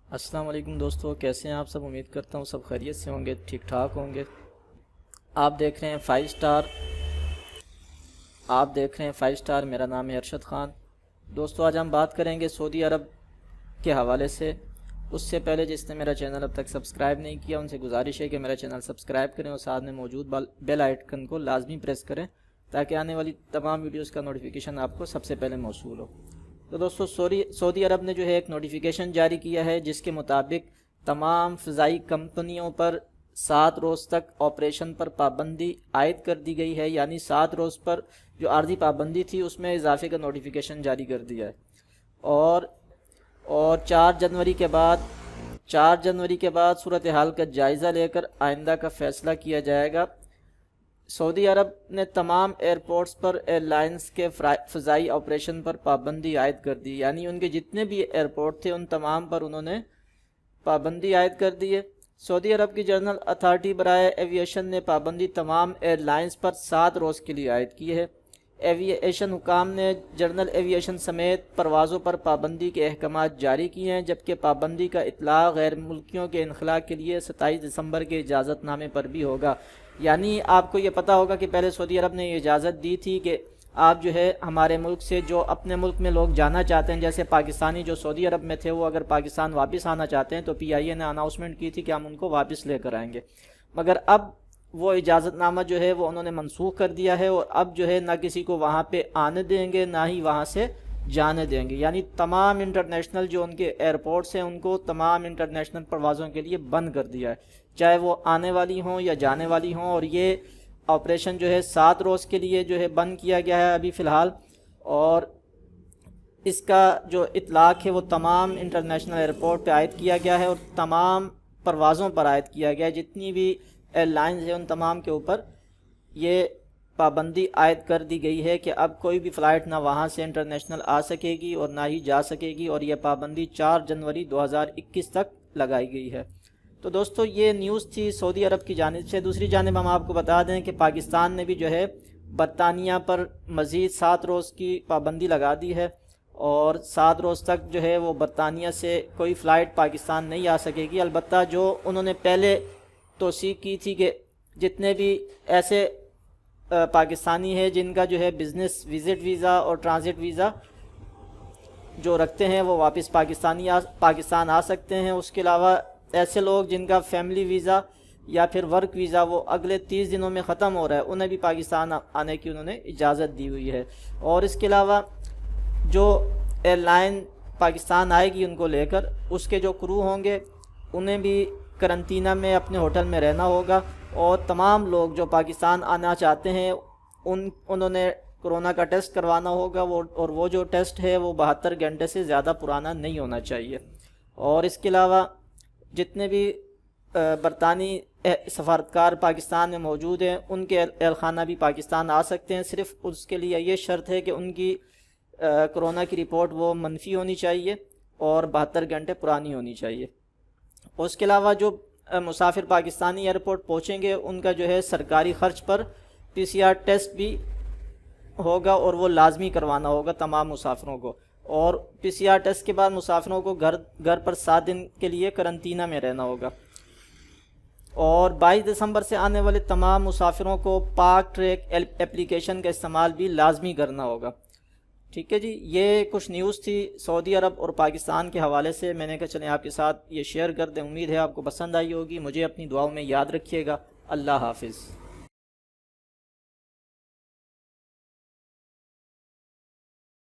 السلام علیکم دوستو، کیسے ہیں آپ سب؟ امید کرتا ہوں سب خیریت سے ہوں گے، ٹھیک ٹھاک ہوں گے۔ آپ دیکھ رہے ہیں فائیو سٹار۔ میرا نام ہے ارشد خان۔ دوستو آج ہم بات کریں گے سعودی عرب کے حوالے سے۔ اس سے پہلے جس نے میرا چینل اب تک سبسکرائب نہیں کیا ان سے گزارش ہے کہ میرا چینل سبسکرائب کریں اور ساتھ میں موجود بیل آئیکن کو لازمی پریس کریں تاکہ آنے والی تمام ویڈیوز کا نوٹیفیکیشن آپ کو سب سے پہلے موصول ہو۔ تو دوستو سعودی عرب نے جو ہے ایک نوٹیفیکیشن جاری کیا ہے جس کے مطابق تمام فضائی کمپنیوں پر 7 روز تک آپریشن پر پابندی عائد کر دی گئی ہے، یعنی 7 روز پر جو عارضی پابندی تھی اس میں اضافے کا نوٹیفیکیشن جاری کر دیا ہے۔ اور 4 جنوری کے بعد صورتحال کا جائزہ لے کر آئندہ کا فیصلہ کیا جائے گا۔ سعودی عرب نے تمام ایئرپورٹس پر ایئر لائنز کے فضائی آپریشن پر پابندی عائد کر دی، یعنی ان کے جتنے بھی ایئرپورٹ تھے ان تمام پر انہوں نے پابندی عائد کر دی ہے۔ سعودی عرب کی جنرل اتھارٹی برائے ایویشن نے پابندی تمام ایئر لائنز پر 7 روز کے لیے عائد کی ہے۔ ایویشن حکام نے جنرل ایویشن سمیت پروازوں پر پابندی کے احکامات جاری کیے ہیں، جبکہ پابندی کا اطلاق غیر ملکیوں کے انخلاء کے لیے 27 دسمبر کے اجازت نامے پر بھی ہوگا۔ یعنی آپ کو یہ پتہ ہوگا کہ پہلے سعودی عرب نے یہ اجازت دی تھی کہ آپ جو ہے ہمارے ملک سے جو اپنے ملک میں لوگ جانا چاہتے ہیں، جیسے پاکستانی جو سعودی عرب میں تھے وہ اگر پاکستان واپس آنا چاہتے ہیں تو پی آئی اے نے اناؤنسمنٹ کی تھی کہ ہم ان کو واپس لے کر آئیں گے، مگر اب وہ اجازت نامہ جو ہے وہ انہوں نے منسوخ کر دیا ہے اور اب جو ہے نہ کسی کو وہاں پہ آنے دیں گے نہ ہی وہاں سے جانے دیں گے۔ یعنی تمام انٹرنیشنل جو ان کے ایئرپورٹس ہیں ان کو تمام انٹرنیشنل پروازوں کے لیے بند کر دیا ہے، چاہے وہ آنے والی ہوں یا جانے والی ہوں، اور یہ آپریشن جو ہے 7 روز کے لیے جو ہے بند کیا گیا ہے ابھی فی الحال، اور اس کا جو اطلاق ہے وہ تمام انٹرنیشنل ایئرپورٹ پہ عائد کیا گیا ہے اور تمام پروازوں پر عائد کیا گیا ہے۔ جتنی بھی ایئر لائنز ہیں ان تمام کے اوپر یہ پابندی عائد کر دی گئی ہے کہ اب کوئی بھی فلائٹ نہ وہاں سے انٹرنیشنل آ سکے گی اور نہ ہی جا سکے گی، اور یہ پابندی 4 جنوری 2021 تک لگائی گئی ہے۔ تو دوستو یہ نیوز تھی سعودی عرب کی جانب سے۔ دوسری جانب ہم آپ کو بتا دیں کہ پاکستان نے بھی جو ہے برطانیہ پر مزید 7 روز کی پابندی لگا دی ہے، اور 7 روز تک جو ہے وہ برطانیہ سے کوئی فلائٹ پاکستان نہیں آ سکے گی۔ البتہ جو انہوں نے پہلے توثیق کی تھی کہ جتنے بھی ایسے پاکستانی ہیں جن کا جو ہے بزنس وزٹ ویزا اور ٹرانزٹ ویزا جو رکھتے ہیں وہ واپس پاکستان آ سکتے ہیں۔ اس کے علاوہ ایسے لوگ جن کا فیملی ویزا یا پھر ورک ویزا وہ اگلے 30 دنوں میں ختم ہو رہا ہے انہیں بھی پاکستان آنے کی انہوں نے اجازت دی ہوئی ہے۔ اور اس کے علاوہ جو ایئر لائن پاکستان آئے گی ان کو لے کر، اس کے جو کرو ہوں گے انہیں بھی کرنٹینہ میں اپنے ہوٹل میں رہنا ہوگا، اور تمام لوگ جو پاکستان آنا چاہتے ہیں انہوں نے کرونا کا ٹیسٹ کروانا ہوگا، اور وہ جو ٹیسٹ ہے وہ 72 گھنٹے سے زیادہ پرانا نہیں ہونا چاہیے۔ اور اس کے علاوہ جتنے بھی برطانوی سفارتکار پاکستان میں موجود ہیں ان کے اہل خانہ بھی پاکستان آ سکتے ہیں، صرف اس کے لیے یہ شرط ہے کہ ان کی کرونا کی رپورٹ وہ منفی ہونی چاہیے اور 72 گھنٹے پرانی ہونی چاہیے۔ اس کے علاوہ جو مسافر پاکستانی ایئرپورٹ پہنچیں گے ان کا جو ہے سرکاری خرچ پر PCR ٹیسٹ بھی ہوگا، اور وہ لازمی کروانا ہوگا تمام مسافروں کو، اور PCR ٹیسٹ کے بعد مسافروں کو گھر پر 7 دن کے لیے کرنٹینہ میں رہنا ہوگا۔ اور 22 دسمبر سے آنے والے تمام مسافروں کو پاک ٹریک اپلیکیشن کا استعمال بھی لازمی کرنا ہوگا۔ ٹھیک ہے جی، یہ کچھ نیوز تھی سعودی عرب اور پاکستان کے حوالے سے، میں نے کہا چلیں آپ کے ساتھ یہ شیئر کر دیں۔ امید ہے آپ کو پسند آئی ہوگی۔ مجھے اپنی دعاؤں میں یاد رکھیے گا۔ اللہ حافظ۔